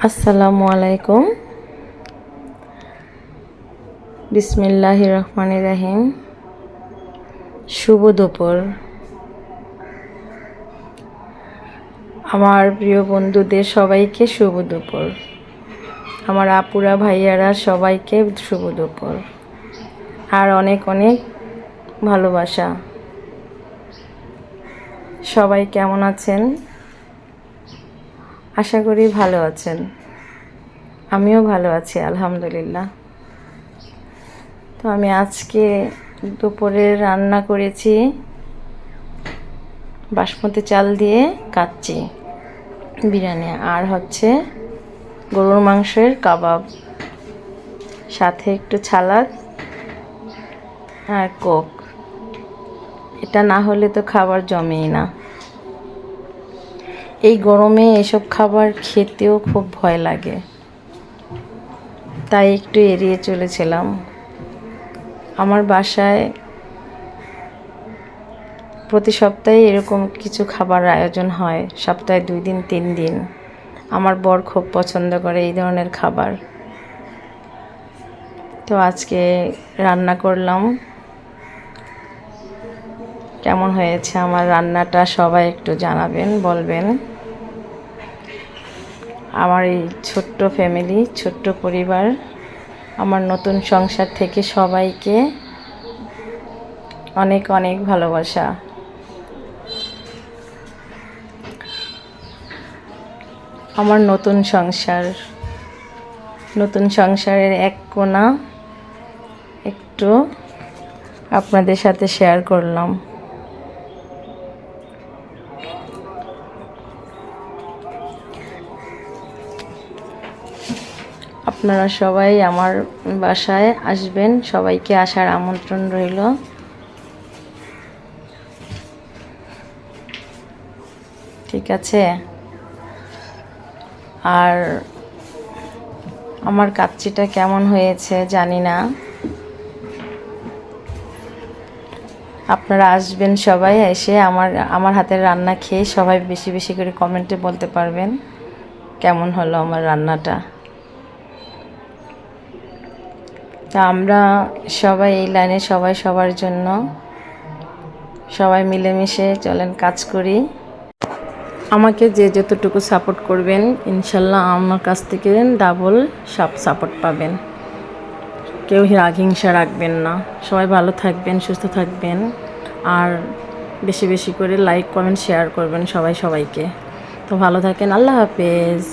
আসসালামু আলাইকুম। বিসমিল্লাহির রহমানির রহিম। শুভ দুপুর। আমার প্রিয় বন্ধুদের সবাইকে শুভ দুপুর। আমার আপুরা ভাইয়ারা সবাইকে শুভ দুপুর আর অনেক অনেক ভালোবাসা। সবাই কেমন আছেন? আশা করি ভালো আছেন। আমিও ভালো আছি আলহামদুলিল্লাহ। তো আমি আজকে দুপুরে রান্না করেছি বাসমতি চাল দিয়ে কাচ্চি বিরিয়ানি, আর হচ্ছে গরুর মাংসের কাবাব, সাথে একটু সালাদ আর কোক। এটা না হলে তো খাবার জমেই না। এই গরমে এসব খাবার খেতেও খুব ভয় লাগে, তাই একটু এড়িয়ে চলেছিলাম। আমার বাসায় প্রতি সপ্তাহে এরকম কিছু খাবার আয়োজন হয়, সপ্তাহে 2 দিন 3 দিন। আমার বর খুব পছন্দ করে এই ধরনের খাবার। তো আজকে রান্না করলাম। কেমন হয়েছে আমার রান্নাটা সবাই একটু জানাবেন, বলবেন। আমার এই ছোট্ট ফ্যামিলি, ছোট্ট পরিবার, আমার নতুন সংসার থেকে সবাইকে অনেক অনেক ভালোবাসা। আমার নতুন সংসারের এক কোণা একটু আপনাদের সাথে শেয়ার করলাম। আপনারা সবাই আমার বাসায় আসবেন, সবাইকে আসার আমন্ত্রণ রইল। ঠিক আছে? আর আমার কাচ্চিটা কেমন হয়েছে জানি না। আপনারা আসবেন সবাই, এসে আমার হাতের রান্না খেয়ে সবাই বেশি বেশি করে কমেন্টে বলতে পারবেন কেমন হলো আমার রান্নাটা। তা আমরা সবাই এই লাইনে, সবাই সবার জন্য, সবাই মিলেমিশে চলেন কাজ করি। আমাকে যে যতটুকু সাপোর্ট করবেন, ইনশাল্লাহ আমার কাছ থেকে ডাবল সাপোর্ট পাবেন। কেউ রাগ হিংসা রাখবেন না। সবাই ভালো থাকবেন, সুস্থ থাকবেন, আর বেশি বেশি করে লাইক কমেন্ট শেয়ার করবেন সবাইকে। তো ভালো থাকেন। আল্লাহ হাফেজ।